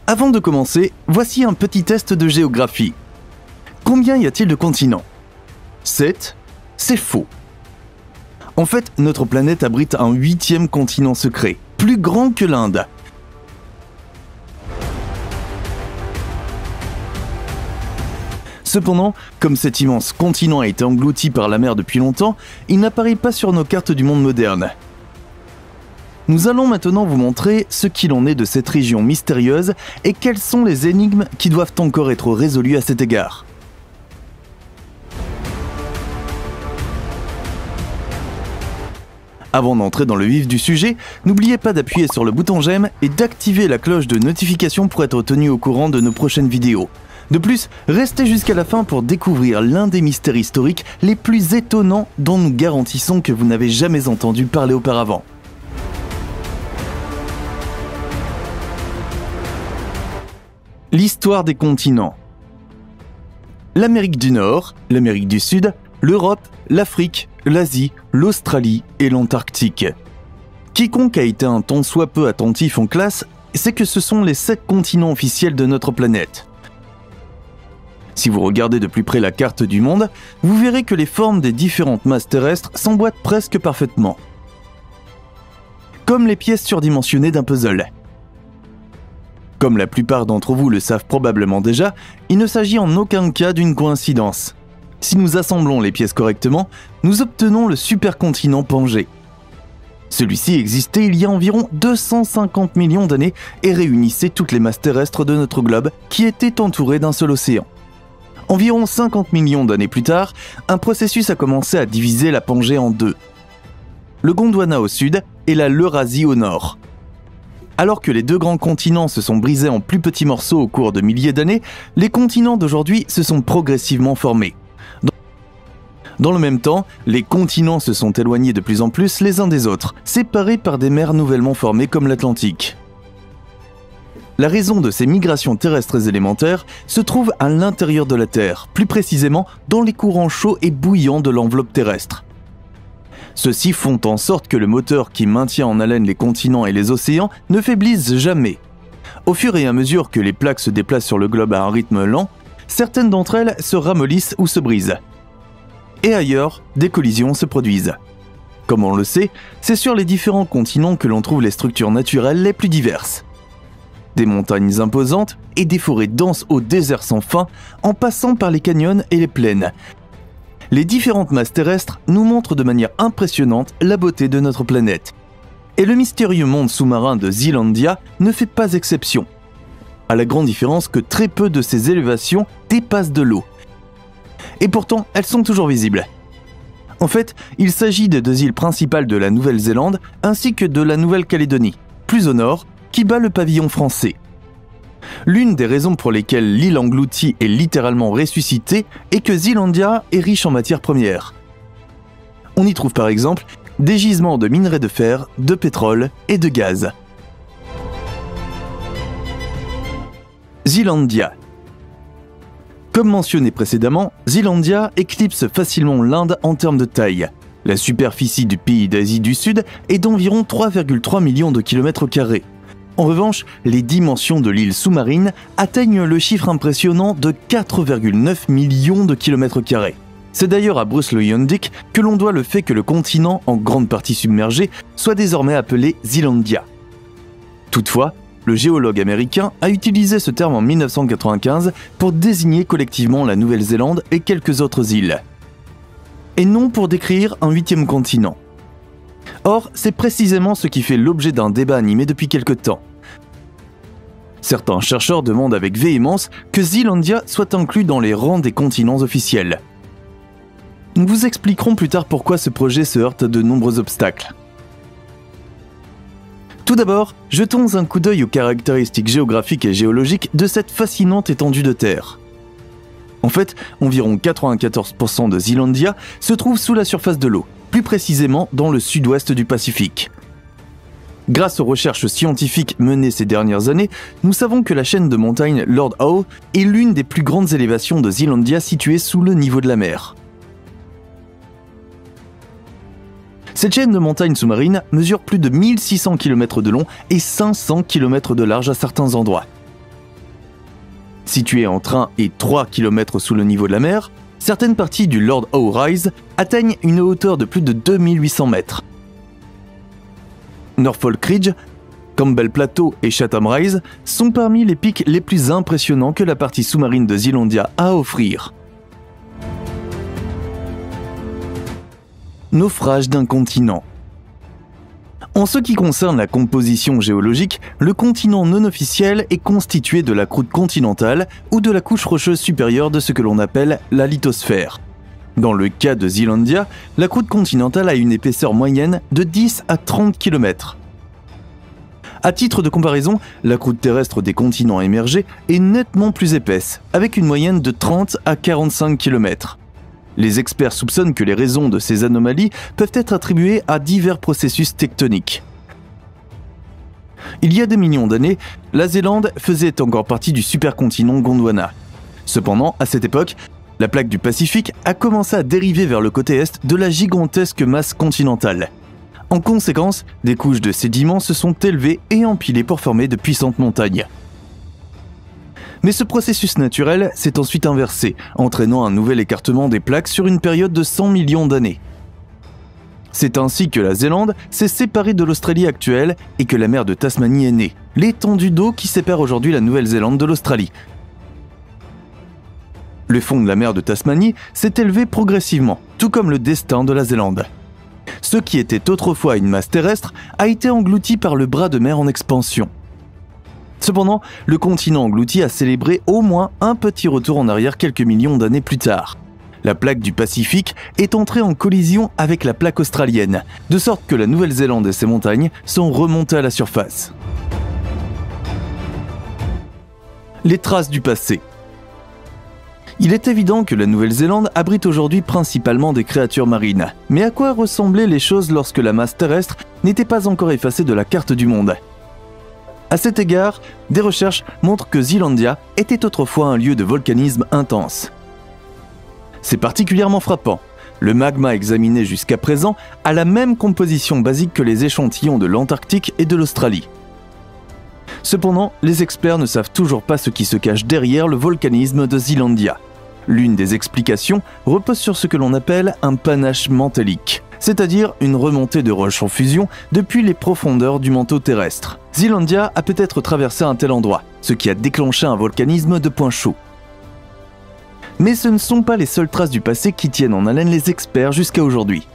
Avant de commencer, voici un petit test de géographie. Combien y a-t-il de continents? 7. C'est faux. En fait, notre planète abrite un 8e continent secret, plus grand que l'Inde. Cependant, comme cet immense continent a été englouti par la mer depuis longtemps, il n'apparaît pas sur nos cartes du monde moderne. Nous allons maintenant vous montrer ce qu'il en est de cette région mystérieuse et quelles sont les énigmes qui doivent encore être résolues à cet égard. Avant d'entrer dans le vif du sujet, n'oubliez pas d'appuyer sur le bouton j'aime et d'activer la cloche de notification pour être tenu au courant de nos prochaines vidéos. De plus, restez jusqu'à la fin pour découvrir l'un des mystères historiques les plus étonnants dont nous garantissons que vous n'avez jamais entendu parler auparavant. L'histoire des continents. L'Amérique du Nord, l'Amérique du Sud, l'Europe, l'Afrique, l'Asie, l'Australie et l'Antarctique. Quiconque a été un tant soit peu attentif en classe sait que ce sont les 7 continents officiels de notre planète. Si vous regardez de plus près la carte du monde, vous verrez que les formes des différentes masses terrestres s'emboîtent presque parfaitement. Comme les pièces surdimensionnées d'un puzzle. Comme la plupart d'entre vous le savent probablement déjà, il ne s'agit en aucun cas d'une coïncidence. Si nous assemblons les pièces correctement, nous obtenons le supercontinent Pangée. Celui-ci existait il y a environ 250 millions d'années et réunissait toutes les masses terrestres de notre globe qui étaient entourées d'un seul océan. Environ 50 millions d'années plus tard, un processus a commencé à diviser la Pangée en deux. Le Gondwana au sud et la Eurasie au nord. Alors que les deux grands continents se sont brisés en plus petits morceaux au cours de milliers d'années, les continents d'aujourd'hui se sont progressivement formés. Dans le même temps, les continents se sont éloignés de plus en plus les uns des autres, séparés par des mers nouvellement formées comme l'Atlantique. La raison de ces migrations terrestres élémentaires se trouve à l'intérieur de la Terre, plus précisément dans les courants chauds et bouillants de l'enveloppe terrestre. Ceux-ci font en sorte que le moteur qui maintient en haleine les continents et les océans ne faiblisse jamais. Au fur et à mesure que les plaques se déplacent sur le globe à un rythme lent, certaines d'entre elles se ramollissent ou se brisent. Et ailleurs, des collisions se produisent. Comme on le sait, c'est sur les différents continents que l'on trouve les structures naturelles les plus diverses. Des montagnes imposantes et des forêts denses au désert sans fin, en passant par les canyons et les plaines. Les différentes masses terrestres nous montrent de manière impressionnante la beauté de notre planète. Et le mystérieux monde sous-marin de Zealandia ne fait pas exception. À la grande différence que très peu de ces élévations dépassent de l'eau. Et pourtant, elles sont toujours visibles. En fait, il s'agit des 2 îles principales de la Nouvelle-Zélande ainsi que de la Nouvelle-Calédonie, plus au nord, qui bat le pavillon français. L'une des raisons pour lesquelles l'île engloutie est littéralement ressuscitée est que Zealandia est riche en matières premières. On y trouve par exemple des gisements de minerais de fer, de pétrole et de gaz. Zealandia. Comme mentionné précédemment, Zealandia éclipse facilement l'Inde en termes de taille. La superficie du pays d'Asie du Sud est d'environ 3,3 millions de kilomètres carrés. En revanche, les dimensions de l'île sous-marine atteignent le chiffre impressionnant de 4,9 millions de kilomètres carrés. C'est d'ailleurs à Bruce Leyondik que l'on doit le fait que le continent, en grande partie submergé, soit désormais appelé Zealandia. Toutefois, le géologue américain a utilisé ce terme en 1995 pour désigner collectivement la Nouvelle-Zélande et quelques autres îles. Et non pour décrire un 8e continent. Or, c'est précisément ce qui fait l'objet d'un débat animé depuis quelque temps. Certains chercheurs demandent avec véhémence que Zealandia soit inclus dans les rangs des continents officiels. Nous vous expliquerons plus tard pourquoi ce projet se heurte à de nombreux obstacles. Tout d'abord, jetons un coup d'œil aux caractéristiques géographiques et géologiques de cette fascinante étendue de terre. En fait, environ 94% de Zealandia se trouve sous la surface de l'eau, plus précisément dans le sud-ouest du Pacifique. Grâce aux recherches scientifiques menées ces dernières années, nous savons que la chaîne de montagnes Lord Howe est l'une des plus grandes élévations de Zealandia située sous le niveau de la mer. Cette chaîne de montagnes sous-marines mesure plus de 1600 km de long et 500 km de large à certains endroits. Située entre 1 et 3 km sous le niveau de la mer, certaines parties du Lord Howe Rise atteignent une hauteur de plus de 2800 mètres. Norfolk Ridge, Campbell Plateau et Chatham Rise sont parmi les pics les plus impressionnants que la partie sous-marine de Zealandia a à offrir. Naufrage d'un continent. En ce qui concerne la composition géologique, le continent non officiel est constitué de la croûte continentale ou de la couche rocheuse supérieure de ce que l'on appelle la lithosphère. Dans le cas de Zealandia, la croûte continentale a une épaisseur moyenne de 10 à 30 km. À titre de comparaison, la croûte terrestre des continents émergés est nettement plus épaisse, avec une moyenne de 30 à 45 km. Les experts soupçonnent que les raisons de ces anomalies peuvent être attribuées à divers processus tectoniques. Il y a des millions d'années, la Zélande faisait encore partie du supercontinent Gondwana. Cependant, à cette époque, la plaque du Pacifique a commencé à dériver vers le côté est de la gigantesque masse continentale. En conséquence, des couches de sédiments se sont élevées et empilées pour former de puissantes montagnes. Mais ce processus naturel s'est ensuite inversé, entraînant un nouvel écartement des plaques sur une période de 100 millions d'années. C'est ainsi que la Zélande s'est séparée de l'Australie actuelle et que la mer de Tasmanie est née, l'étendue d'eau qui sépare aujourd'hui la Nouvelle-Zélande de l'Australie. Le fond de la mer de Tasmanie s'est élevé progressivement, tout comme le destin de la Zélande. Ce qui était autrefois une masse terrestre a été englouti par le bras de mer en expansion. Cependant, le continent englouti a célébré au moins un petit retour en arrière quelques millions d'années plus tard. La plaque du Pacifique est entrée en collision avec la plaque australienne, de sorte que la Nouvelle-Zélande et ses montagnes sont remontées à la surface. Les traces du passé. Il est évident que la Nouvelle-Zélande abrite aujourd'hui principalement des créatures marines. Mais à quoi ressemblaient les choses lorsque la masse terrestre n'était pas encore effacée de la carte du monde ? À cet égard, des recherches montrent que Zealandia était autrefois un lieu de volcanisme intense. C'est particulièrement frappant. Le magma examiné jusqu'à présent a la même composition basique que les échantillons de l'Antarctique et de l'Australie. Cependant, les experts ne savent toujours pas ce qui se cache derrière le volcanisme de Zealandia. L'une des explications repose sur ce que l'on appelle un panache mantélique, c'est-à-dire une remontée de roches en fusion depuis les profondeurs du manteau terrestre. Zealandia a peut-être traversé un tel endroit, ce qui a déclenché un volcanisme de point chaud. Mais ce ne sont pas les seules traces du passé qui tiennent en haleine les experts jusqu'à aujourd'hui.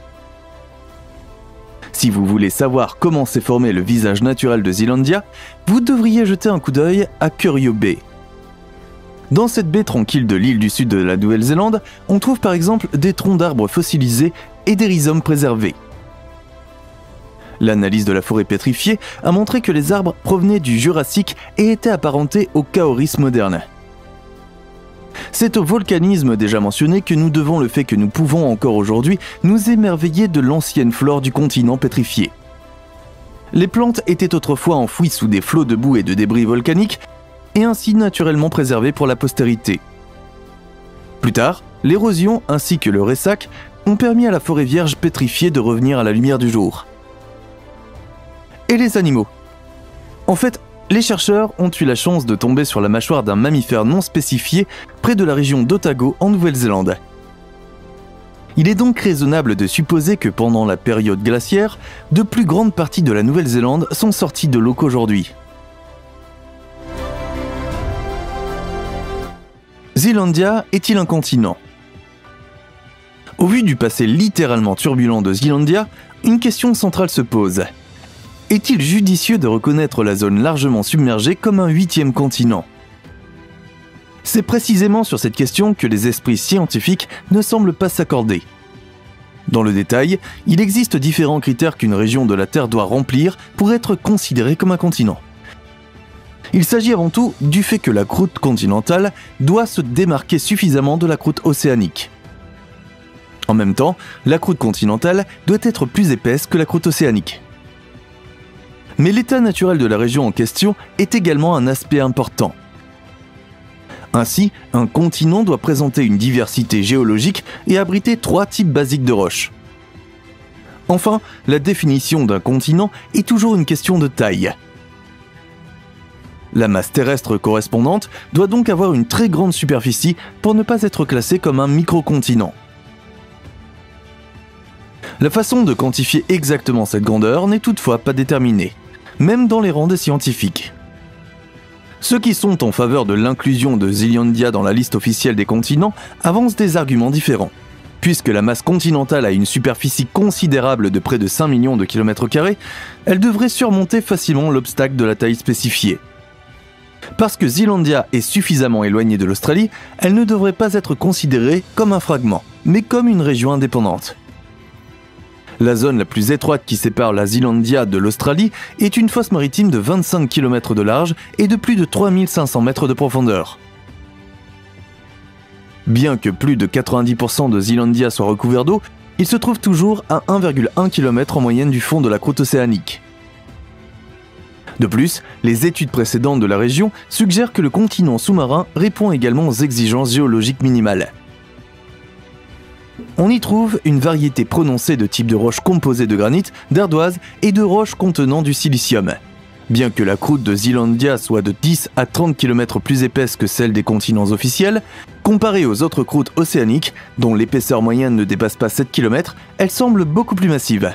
Si vous voulez savoir comment s'est formé le visage naturel de Zealandia, vous devriez jeter un coup d'œil à Curio Bay. Dans cette baie tranquille de l'île du sud de la Nouvelle-Zélande, on trouve par exemple des troncs d'arbres fossilisés et des rhizomes préservés. L'analyse de la forêt pétrifiée a montré que les arbres provenaient du Jurassique et étaient apparentés au Kaoris moderne. C'est au volcanisme déjà mentionné que nous devons le fait que nous pouvons encore aujourd'hui nous émerveiller de l'ancienne flore du continent pétrifié. Les plantes étaient autrefois enfouies sous des flots de boue et de débris volcaniques et ainsi naturellement préservées pour la postérité. Plus tard, l'érosion ainsi que le ressac ont permis à la forêt vierge pétrifiée de revenir à la lumière du jour. Et les animaux ? En fait, les chercheurs ont eu la chance de tomber sur la mâchoire d'un mammifère non spécifié près de la région d'Otago en Nouvelle-Zélande. Il est donc raisonnable de supposer que pendant la période glaciaire, de plus grandes parties de la Nouvelle-Zélande sont sorties de l'eau qu'aujourd'hui. Zealandia est-il un continent ? Au vu du passé littéralement turbulent de Zealandia, une question centrale se pose. Est-il judicieux de reconnaître la zone largement submergée comme un 8e continent ? C'est précisément sur cette question que les esprits scientifiques ne semblent pas s'accorder. Dans le détail, il existe différents critères qu'une région de la Terre doit remplir pour être considérée comme un continent. Il s'agit avant tout du fait que la croûte continentale doit se démarquer suffisamment de la croûte océanique. En même temps, la croûte continentale doit être plus épaisse que la croûte océanique. Mais l'état naturel de la région en question est également un aspect important. Ainsi, un continent doit présenter une diversité géologique et abriter 3 types basiques de roches. Enfin, la définition d'un continent est toujours une question de taille. La masse terrestre correspondante doit donc avoir une très grande superficie pour ne pas être classée comme un microcontinent. La façon de quantifier exactement cette grandeur n'est toutefois pas déterminée, même dans les rangs des scientifiques. Ceux qui sont en faveur de l'inclusion de Zealandia dans la liste officielle des continents avancent des arguments différents. Puisque la masse continentale a une superficie considérable de près de 5 millions de km², elle devrait surmonter facilement l'obstacle de la taille spécifiée. Parce que Zealandia est suffisamment éloignée de l'Australie, elle ne devrait pas être considérée comme un fragment, mais comme une région indépendante. La zone la plus étroite qui sépare la Zealandia de l'Australie est une fosse maritime de 25 km de large et de plus de 3500 mètres de profondeur. Bien que plus de 90% de Zealandia soit recouvert d'eau, il se trouve toujours à 1,1 km en moyenne du fond de la croûte océanique. De plus, les études précédentes de la région suggèrent que le continent sous-marin répond également aux exigences géologiques minimales. On y trouve une variété prononcée de types de roches composées de granit, d'ardoise et de roches contenant du silicium. Bien que la croûte de Zealandia soit de 10 à 30 km plus épaisse que celle des continents officiels, comparée aux autres croûtes océaniques, dont l'épaisseur moyenne ne dépasse pas 7 km, elle semble beaucoup plus massive.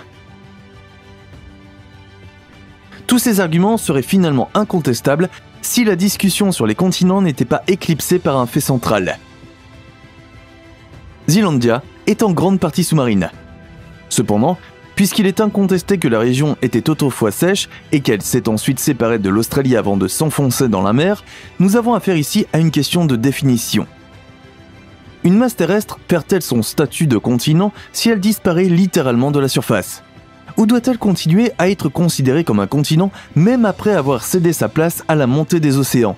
Tous ces arguments seraient finalement incontestables si la discussion sur les continents n'était pas éclipsée par un fait central. Zealandia est en grande partie sous-marine. Cependant, puisqu'il est incontesté que la région était autrefois sèche et qu'elle s'est ensuite séparée de l'Australie avant de s'enfoncer dans la mer, nous avons affaire ici à une question de définition. Une masse terrestre perd-elle son statut de continent si elle disparaît littéralement de la surface ? Ou doit-elle continuer à être considérée comme un continent même après avoir cédé sa place à la montée des océans ?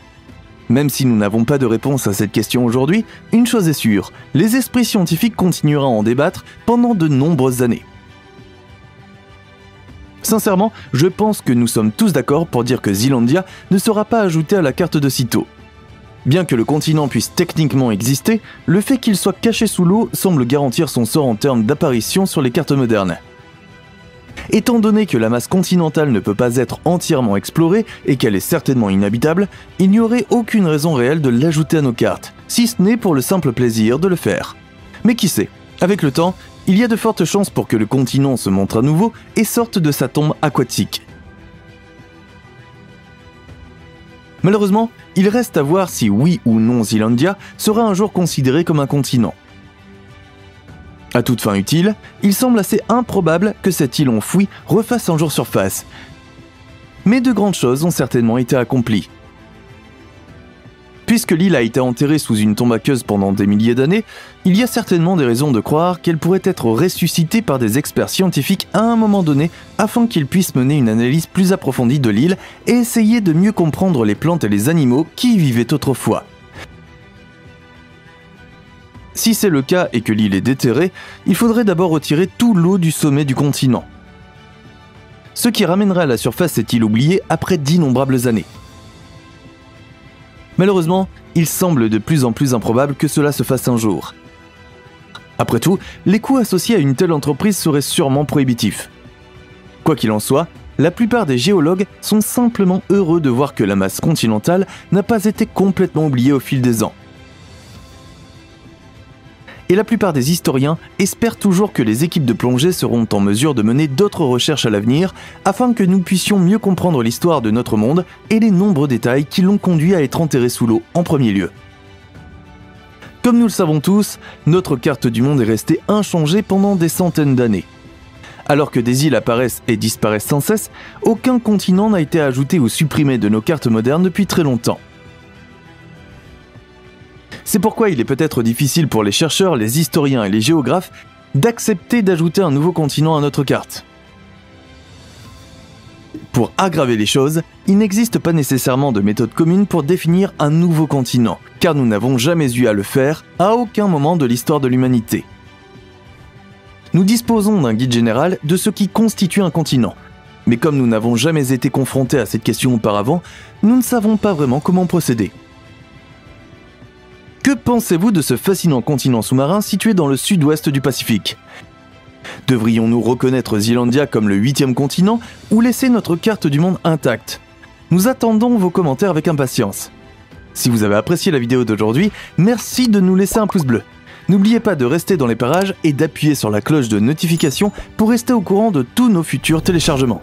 Même si nous n'avons pas de réponse à cette question aujourd'hui, une chose est sûre, les esprits scientifiques continueront à en débattre pendant de nombreuses années. Sincèrement, je pense que nous sommes tous d'accord pour dire que Zealandia ne sera pas ajouté à la carte de sitôt. Bien que le continent puisse techniquement exister, le fait qu'il soit caché sous l'eau semble garantir son sort en termes d'apparition sur les cartes modernes. Étant donné que la masse continentale ne peut pas être entièrement explorée et qu'elle est certainement inhabitable, il n'y aurait aucune raison réelle de l'ajouter à nos cartes, si ce n'est pour le simple plaisir de le faire. Mais qui sait, avec le temps, il y a de fortes chances pour que le continent se montre à nouveau et sorte de sa tombe aquatique. Malheureusement, il reste à voir si oui ou non Zealandia sera un jour considéré comme un continent. À toute fin utile, il semble assez improbable que cette île enfouie refasse un jour surface. Mais de grandes choses ont certainement été accomplies. Puisque l'île a été enterrée sous une tombe aqueuse pendant des milliers d'années, il y a certainement des raisons de croire qu'elle pourrait être ressuscitée par des experts scientifiques à un moment donné afin qu'ils puissent mener une analyse plus approfondie de l'île et essayer de mieux comprendre les plantes et les animaux qui y vivaient autrefois. Si c'est le cas et que l'île est déterrée, il faudrait d'abord retirer tout l'eau du sommet du continent. Ce qui ramènerait à la surface cette île oubliée après d'innombrables années. Malheureusement, il semble de plus en plus improbable que cela se fasse un jour. Après tout, les coûts associés à une telle entreprise seraient sûrement prohibitifs. Quoi qu'il en soit, la plupart des géologues sont simplement heureux de voir que la masse continentale n'a pas été complètement oubliée au fil des ans. Et la plupart des historiens espèrent toujours que les équipes de plongée seront en mesure de mener d'autres recherches à l'avenir afin que nous puissions mieux comprendre l'histoire de notre monde et les nombreux détails qui l'ont conduit à être enterré sous l'eau en premier lieu. Comme nous le savons tous, notre carte du monde est restée inchangée pendant des centaines d'années. Alors que des îles apparaissent et disparaissent sans cesse, aucun continent n'a été ajouté ou supprimé de nos cartes modernes depuis très longtemps. C'est pourquoi il est peut-être difficile pour les chercheurs, les historiens et les géographes d'accepter d'ajouter un nouveau continent à notre carte. Pour aggraver les choses, il n'existe pas nécessairement de méthode commune pour définir un nouveau continent, car nous n'avons jamais eu à le faire à aucun moment de l'histoire de l'humanité. Nous disposons d'un guide général de ce qui constitue un continent, mais comme nous n'avons jamais été confrontés à cette question auparavant, nous ne savons pas vraiment comment procéder. Que pensez-vous de ce fascinant continent sous-marin situé dans le sud-ouest du Pacifique ? Devrions-nous reconnaître Zealandia comme le 8e continent ou laisser notre carte du monde intacte ? Nous attendons vos commentaires avec impatience. Si vous avez apprécié la vidéo d'aujourd'hui, merci de nous laisser un pouce bleu. N'oubliez pas de rester dans les parages et d'appuyer sur la cloche de notification pour rester au courant de tous nos futurs téléchargements.